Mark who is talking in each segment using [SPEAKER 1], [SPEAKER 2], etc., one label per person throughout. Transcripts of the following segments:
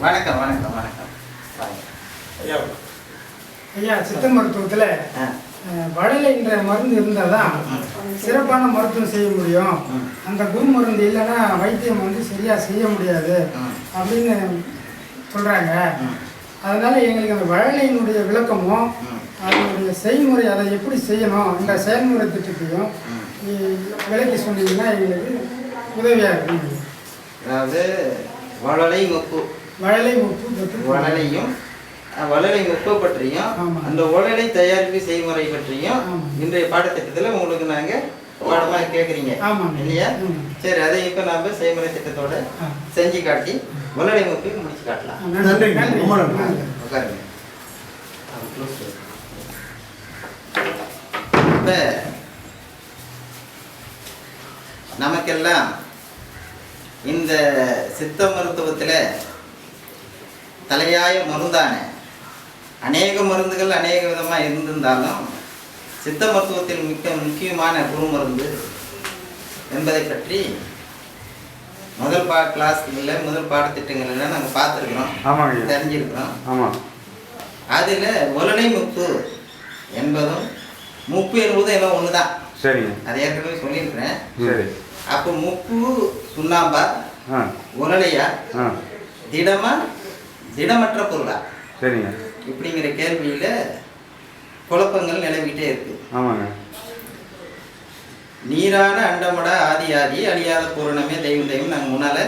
[SPEAKER 1] வணக்கம் வணக்கம் வணக்கம்.
[SPEAKER 2] ஐயா ஐயா சித்த மருத்துவத்தில் வடலைன்ற மருந்து இருந்தால் தான் சிறப்பான மருத்துவம் செய்ய முடியும். அந்த குரு மருந்து இல்லைன்னா வைத்தியம் சரியாக செய்ய முடியாது அப்படின்னு சொல்கிறாங்க. அதனால் எங்களுக்கு அந்த வடலையினுடைய விளக்கமும் அதனுடைய செய்முறை, அதை எப்படி செய்யணும், அந்த செயல்முறை திட்டத்தையும் விளக்கி சொன்னீங்கன்னா எங்களுக்கு உதவியாக இருக்கும்.
[SPEAKER 1] அதாவது வளலை முப்பு வளலையும் வளலை முப்பு பற்றியும் அந்த உடலை தயாரிப்பு செய்முறை பற்றியும் இன்றைய பாடத்திட்டத்தில் உங்களுக்கு நாங்கள் பாடமாக கேட்குறீங்க இல்லையா? சரி, அதை இப்போ நாம் செய்முறை திட்டத்தோட செஞ்சு காட்டி வளலை முப்பையும் முடிச்சு காட்டலாம். உட்காருங்க. இப்போ நமக்கெல்லாம் இந்த சித்த மருத்துவத்தில் தலையாய மருந்தான அநேக மருந்துகள் அநேக விதமாக இருந்திருந்தாலும் சித்த மருத்துவத்தில் முக்கியமான குரு மருந்து என்பதை பற்றி முதல் கிளாஸ்களில் முதல் பாடத்திட்டங்களில் நாங்கள் பார்த்துருக்குறோம், தெரிஞ்சிருக்கிறோம். அதில் உலனை முப்பு என்பதும் முப்பு என்பதும் எல்லாம் ஒன்று தான். சரி, அதை ஏற்கனவே சொல்லியிருக்கிறேன். சரி, அப்போ முப்பு சுண்ணாம்பா, உரளையா, திடமற்ற பொருளா? சரிங்க. இப்படிங்கிற கேள்வியில் குழப்பங்கள் நிலவிட்டே இருக்கு. ஆமாங்க. நீரான அண்டமட ஆதி ஆதி அழியாத பூரணமே தெய்வம் தெய்வம் நாங்கள் முன்னால்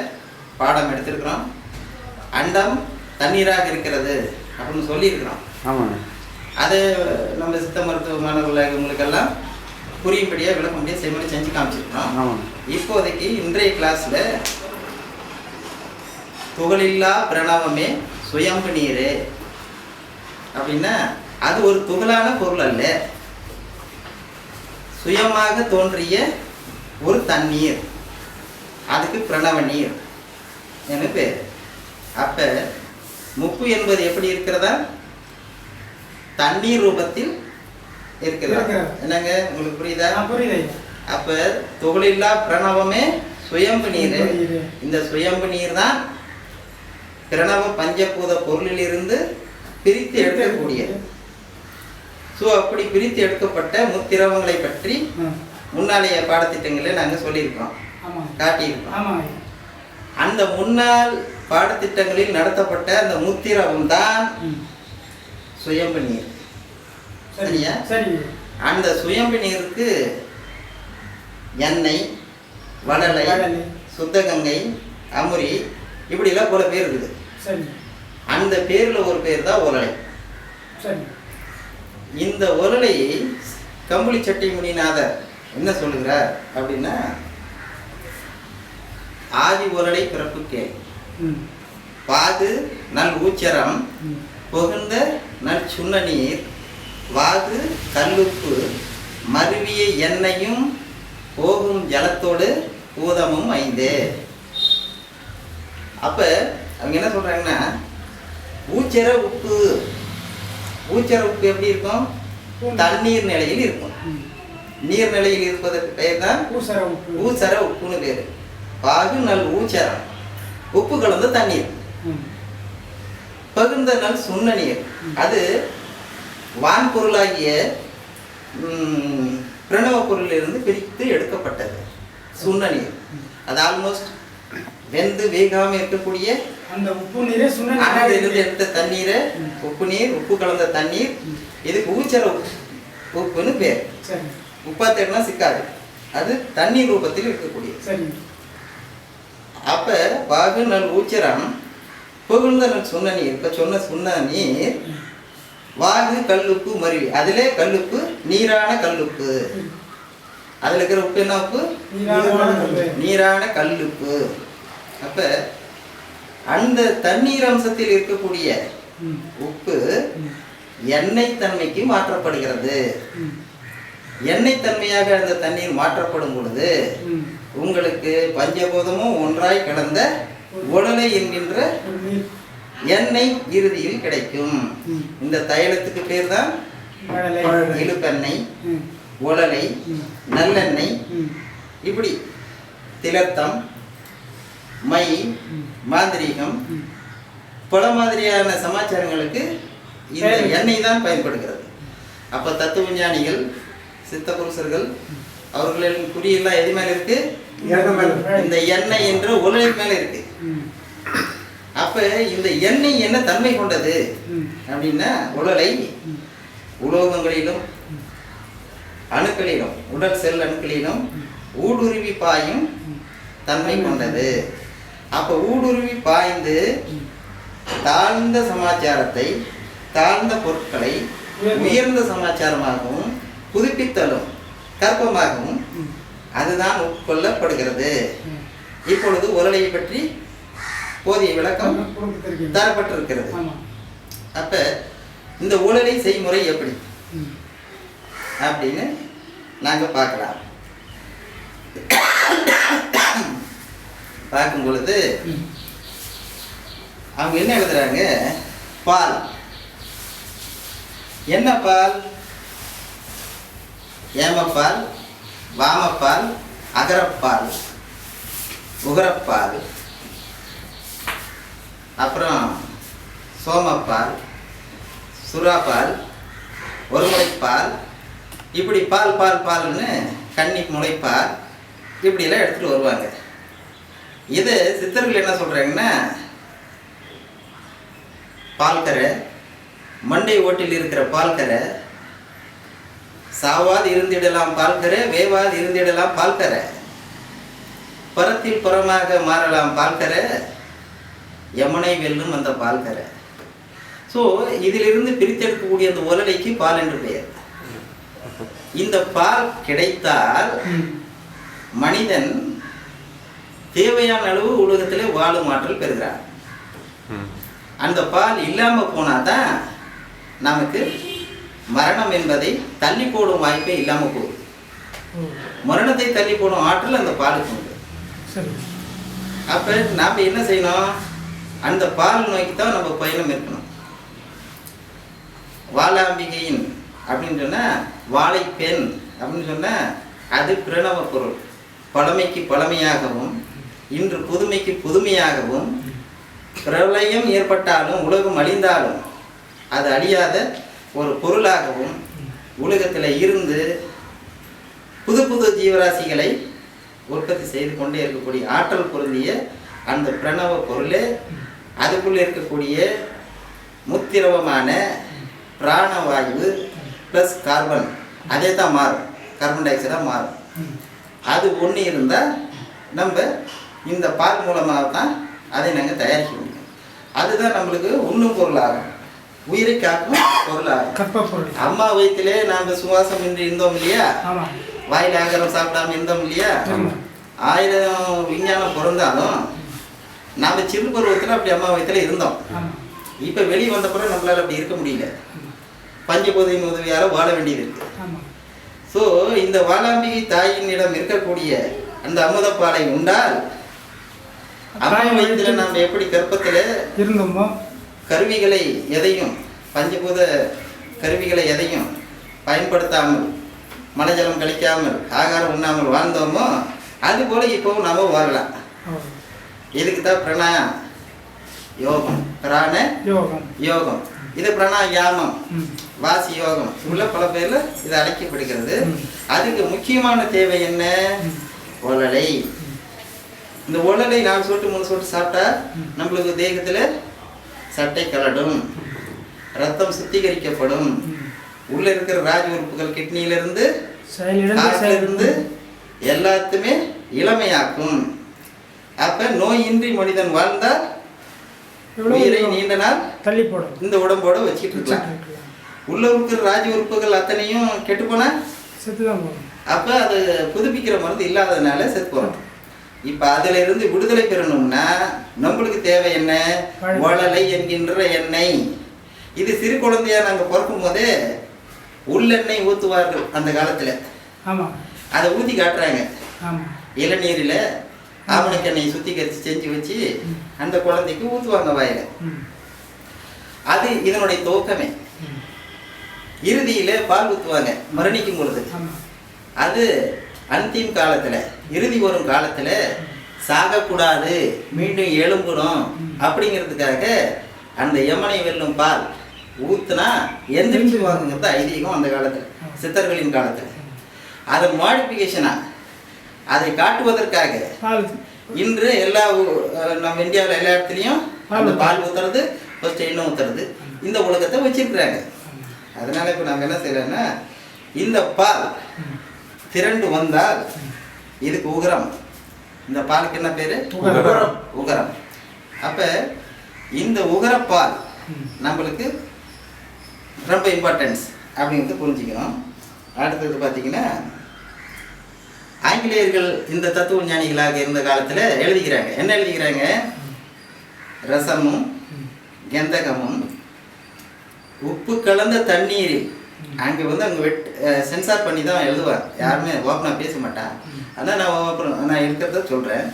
[SPEAKER 1] பாடம் எடுத்திருக்கிறோம். அண்டம் தண்ணீராக இருக்கிறது அப்படின்னு சொல்லியிருக்கிறோம். ஆமாங்க. அது நம்ம சித்த மருத்துவ மாணவர்களுக்கெல்லாம் புரியும்படியாக விளக்கும்படியாக செய்முறை செஞ்சு காமிச்சிருக்கிறோம். இப்போதைக்கு இன்றைய கிளாஸில் துகளில்லா பிரணவமே சுயம்பு நீர் அப்படின்னா அது ஒரு துகளான பொருள் அல்ல, சுயமாக தோன்றிய ஒரு தண்ணீர், அதுக்கு பிரணவ நீர் என்று பேர். அப்ப முப்பு என்பது எப்படி இருக்கிறதா? தண்ணீர் ரூபத்தில் இருக்கிறதா? என்னங்க, உங்களுக்கு புரியுதா? அப்ப துகளில்லா பிரணவமே சுயம்பு நீர். இந்த சுயம்பு நீர் தான் பிரணவ பஞ்சபூத பொருளிலிருந்து பிரித்து எடுக்கக்கூடியது. ஸோ அப்படி பிரித்து எடுக்கப்பட்ட முத்திரவங்களை பற்றி முன்னாலேய பாடத்திட்டங்களில் நாங்கள் சொல்லியிருக்கிறோம், காட்டியிருக்கிறோம். அந்த முன்னாள் பாடத்திட்டங்களில் நடத்தப்பட்ட அந்த முத்திரவம் தான் சுயம்பு நீர். சரியா? அந்த சுயம்பு நீருக்கு எண்ணெய், வடலை, சுத்தகங்கை, அமுரி இப்படிலாம் பல பேர் இருக்குது. அந்த பேரில் ஒரு பேர் தான் உரலை. இந்த உரலையை கம்பளி சட்டை முனிநாதர் என்ன சொல்லுகிறார் அப்படின்னா, ஆதி உரலை பிறப்புக்கே பாகு நல் ஊச்சரம் புகுந்த நல் சுண்ண நீர் வாகு கல்லுப்பு மருவிய எண்ணெயும் போகும் ஜலத்தோடு பூதமும் 5. அப்ப அவங்க என்ன சொல்றாங்கன்னா, ஊச்சர உப்பு எப்படி இருக்கும்? தண்ணீர் நிலையில் இருக்கும். நீர் நிலையில் இருப்பதற்கு பெயர் தான் ஊசர உப்புன்னு பேரு. பாகு நல் ஊச்சரம், உப்பு கலந்த தண்ணீர். பகுந்த நல் சுண்ண நீர், அது வான்பொருளாகிய பிரணவ பொருளிலிருந்து பிரித்து எடுக்கப்பட்டது சுண்ண நீர். அது ஆல்மோஸ்ட் வெந்து வேகாம இருக்கக்கூடிய அந்த உப்பு நீரை சுண்ணனிலிருந்து எடுத்த தண்ணீரை உப்பு நீர், உப்பு கலந்த தண்ணீர். இதுக்கு ஊச்சர உப்புன்னு பேர். உப்பா தேடினா சிக்காது, அது தண்ணீர் ரூபத்தில் இருக்கக்கூடிய. அப்ப பாகு நல் ஊச்சரம் புகுந்த நல் சுண்ண நீர். இப்ப சொன்ன சுண்ண நீர் வாகு கல்லுப்பு மருவி, அதிலே கல்லுப்பு நீரான கல்லுப்பு. அதுல இருக்கிற உப்பு என்ன உப்பு? நீரான கல்லுப்பு. அப்ப அந்த தண்ணீர் அம்சத்தில் இருக்கக்கூடிய உப்பு எண்ணெய் தன்மைக்கு மாற்றப்படுகிறது. எண்ணெய் தன்மையாக அந்த தண்ணீர் மாற்றப்படும் பொழுது உங்களுக்கு பஞ்சபூதமும் ஒன்றாய் கலந்த உடலை என்கின்ற எண்ணெய் இறுதியில் கிடைக்கும். இந்த தைலத்துக்கு பேர் தான் இழுப்பெண்ணெய், உடலை, நல்லெண்ணெய், இப்படி திலர்த்தம், மை, மாந்திரீகம், பல மாதிரியான சமாச்சாரங்களுக்கு இந்த எண்ணெய் தான் பயன்படுகிறது. அப்போ தத்துவ விஞ்ஞானிகள், சித்த புருஷர்கள் அவர்களின் குறியெல்லாம் எது மேலே இருக்கு? இந்த எண்ணெய் என்ற உலகை மேலே இருக்கு. அப்போ இந்த எண்ணெய் என்ன தன்மை கொண்டது அப்படின்னா, உடலை உலோகங்களிலும் அணுக்களிலும், உடல் செல் அணுக்களிலும் ஊடுருவி பாயும் தன்மை கொண்டது. அப்போ ஊடுருவி பாய்ந்து தாழ்ந்த சமாச்சாரத்தை, தாழ்ந்த பொருட்களை உயர்ந்த சமாச்சாரமாகவும் புதுப்பித்தலும் கற்பமாகவும் அதுதான் உட்கொள்ளப்படுகிறது. இப்பொழுது உலகையை பற்றி போதிய விளக்கம் தரப்பட்டிருக்கிறது. அப்ப இந்த உலகை செய்முறை எப்படி அப்படின்னு நாங்க பார்க்கலாம். பார்க்கும் பொழுது அவங்க என்ன எழுதுறாங்க? பால். என்ன பால்? ஏமப்பால், வாமப்பால், அகரப்பால், உகரப்பால், அப்புறம் சோமப்பால், சுறாப்பால், ஒருமுளைப்பால், இப்படி பால் பால் பால்னு கன்னி முளைப்பால் இப்படியெல்லாம் எடுத்துகிட்டு வருவாங்க. இது சித்தர்கள் என்ன சொல்கிறாங்கன்னா, பால்கரை, மண்டை ஓட்டில் இருக்கிற பால்கரை, சாவாது இருந்திடலாம் பால்கரை, வேவாது இருந்திடலாம் பால்கரை, பரத்தில் புறமாக மாறலாம் பால்கரை, யமுனை வெல்லும் அந்த பால்கரை. ஸோ இதிலிருந்து பிரித்தெடுக்கக்கூடிய அந்த உலலைக்கு பால் என்று பெயர். இந்த பால் கிடைத்தால் மனிதன் தேவையான அளவு உலகத்திலே வாழும் ஆற்றல் பெறுகிறான். அந்த பால் இல்லாமல் போனாதான் நமக்கு மரணம் என்பதை தள்ளி போடும் வாய்ப்பே இல்லாமல் போகுது. மரணத்தை தள்ளி போடும் ஆற்றல் அந்த பாலுக்கு உண்டு. அப்போ நாம் என்ன செய்யணும்? அந்த பால் நோய்க்கு தான் நம்ம பயணம் இருக்கணும். வாளாம்பிகையின் அப்படின்னு சொன்னால், வாழைப்பெண் அப்படின்னு சொன்னால் அது பிரணவ பொருள். பழமைக்கு பழமையாகவும் இன்று புதுமைக்கு புதுமையாகவும், பிரளயம் ஏற்பட்டாலும் உலகம் அழிந்தாலும் அது அழியாத ஒரு பொருளாகவும் உலகத்தில் இருந்து புது புது ஜீவராசிகளை உற்பத்தி செய்து கொண்டே இருக்கக்கூடிய ஆற்றல் பொருந்திய அந்த பிரணவ பொருளே அதுக்குள்ளே இருக்கக்கூடிய முத்திரவமான பிராணவாயு ப்ளஸ் கார்பன், அதே தான் மாறும், கார்பன் டை ஆக்சைடாக மாறும். அது ஒன்று இருந்தால் நம்ம இந்த பால் மூலமாக தான் அதை நாங்கள் தயாரிக்க முடியும். அதுதான் நம்மளுக்கு உண்ணும் பொருளாகும், உயிரை காக்கும் பொருளாகும். அம்மா வயிற்றிலே நாம் சுவாசம் இன்றி இருந்தோம் இல்லையா, வாயில் ஆகாரம் சாப்பிடாம இருந்தோம் இல்லையா, 1000 விஞ்ஞானம் பிறந்தாலும் நாம் சிறு பருவத்தில் அப்படி அம்மா வயிற்றில் இருந்தோம். இப்போ வெளியே வந்த பிறகு நம்மளால் அப்படி இருக்க முடியல, பஞ்சபோதையின் உதவியால் வாழ வேண்டியது இருக்கு. ஸோ இந்த வாளாம்பிகை தாயினிடம் இருக்கக்கூடிய அந்த அமுதப்பாலை உண்டால் அம்மா வயிற்றில் நாம் எப்படி கர்ப்பத்தில் இருந்தோமோ கருவிகளை எதையும், பஞ்சபூத கருவிகளை எதையும் பயன்படுத்தாமல், மலஜலம் கழிக்காமல், ஆகாரம் உண்ணாமல் வாழ்ந்தோமோ அதுபோல் இப்போவும் நாம் வாழலாம். இதுக்கு தான் பிரணா யோகம், பிராண யோகம், இது பிராணாயாமம், வாசி யோகம், உள்ள பல பேர்ல இது அழைக்கப்படுகிறது. அதுக்கு முக்கியமான தேவை என்ன? உலலை. இந்த உலலை 4 சொட்டு 3 சொட்டு சாப்பிட்டா நம்மளுக்கு தேகத்துல சட்டை கலடும், ரத்தம் சுத்திகரிக்கப்படும், உள்ள இருக்கிற ராஜ உறுப்புகள் கிட்னியிலிருந்து இருந்து எல்லாத்துமே இளமையாக்கும். அப்ப நோயின்றி மனிதன் வாழ்ந்தால் உயிரை நீண்ட நாள் தள்ளி போடும், இந்த உடம்போட வச்சுட்டு இருக்கலாம். உள்ள இருக்கிற ராஜ உறுப்புகள் அத்தனையும் கெட்டு போனா செத்துதான் போகும். அப்ப அது புதுப்பிக்கிற மருந்து இல்லாததுனால செத்து போறோம். இப்ப அதுல இருந்து விடுதலை பெறணும்னா நம்மளுக்கு தேவை என்ன? வளலை என்கின்ற எண்ணெய். இது சிறு குழந்தையா நாங்க பிறக்கும் போதே உள்ளெண்ணெய் ஊத்துவார்கள் அந்த காலத்துல. அதை ஊத்தி காட்டுறாங்க. இளநீரில ஆமணக்கெண்ணெய் சுத்திகரிச்சு செஞ்சு வச்சு அந்த குழந்தைக்கு ஊத்துவாங்க வாயில. அது இதனுடைய துவக்கமே. இறுதியில பால் ஊத்துவாங்க மரணிக்கும் பொழுது. அது அந்திம் காலத்துல, இறுதி வரும் காலத்துல சாகக்கூடாது, மீண்டும் எழும்பணும் அப்படிங்கிறதுக்காக அந்த யமனை வெல்லும் பால் ஊத்துனா எந்திரிச்சு வாங்குங்கிறது ஐதீகம் அந்த காலத்தில், சித்தர்களின் காலத்தில். அதை மாடிஃபிகேஷனா அதை காட்டுவதற்காக இன்று எல்லா நம்ம இந்தியாவில் எல்லா இடத்துலையும் அந்த பால் ஊத்துறது, ஃபர்ஸ்ட் எண்ணெய் ஊத்துறது, இந்த உலகத்தை வச்சிருக்கிறாங்க. அதனால இப்போ நாங்கள் என்ன செய்யறோம்னா, இந்த பால் திரண்டு வந்தால் இதுக்கு உகரம். இந்த பாலுக்கு என்ன பேரு? உகரம். அப்ப இந்த உகரப்பால் நம்மளுக்கு ரொம்ப இம்பார்ட்டன்ஸ் அப்படிங்கிறது புரிஞ்சுக்கணும். அடுத்தது பார்த்தீங்கன்னா, ஆங்கிலேயர்கள் இந்த தத்துவ ஞானிகளாக இருந்த காலத்தில் எழுதிக்கிறாங்க. என்ன எழுதிக்கிறாங்க? ரசமும் கந்தகமும் உப்பு கலந்த தண்ணீரில், அங்கே அங்கே சென்சார் பண்ணி தான் எழுதுவார், யாருமே ஓப்பனாக பேச மாட்டான். அதான் நான் இருக்கிறத சொல்கிறேன்.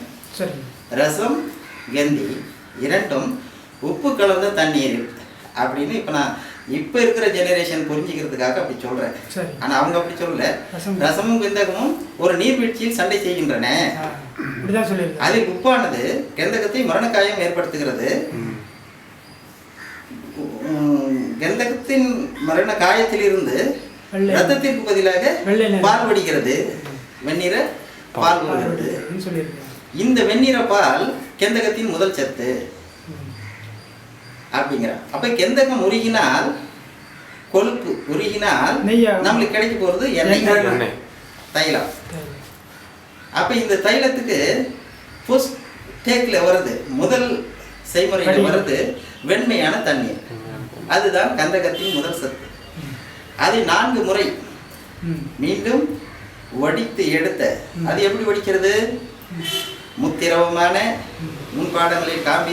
[SPEAKER 1] ரசம் கந்தி இரண்டும் உப்பு கலந்த தண்ணீரில் அப்படின்னு இப்போ நான் இப்போ இருக்கிற ஜெனரேஷன் புரிஞ்சுக்கிறதுக்காக அப்படி சொல்கிறேன். ஆனால் அவங்க அப்படி சொல்லல. ரசமும் கந்தகமும் ஒரு நீர்வீழ்ச்சியில் சண்டை செய்கின்றன. அதில் உப்பானது கந்தகத்தை மரணக்காயம் ஏற்படுத்துகிறது. கந்தகத்தின் மரண காயத்திலிருந்து ரத்தத்திற்கு பதிலாக பால் வடிகிறது, வெந்நீர பால் வருகிறது. இந்த வெந்நீர பால் கந்தகத்தின் முதல் சத்து அப்படிங்கிறார். அப்ப கந்தகம் உருகினால், கொழுப்பு உருகினால் நம்மளுக்கு கிடைக்க போறது எண்ணெய், தைலம். அப்ப இந்த தைலத்துக்கு ஃபர்ஸ்ட் டேக்ல வருது, முதல் செய்முறையில் வருது வெண்மையான தண்ணீர். அதுதான் கந்தகத்தின் முதல் சத்து. அதை 4 முறை மீண்டும் வடித்து எடுத்த, அது எப்படி வடிக்கிறது? முத்திரவமான முன்பாடங்களில் காண்பி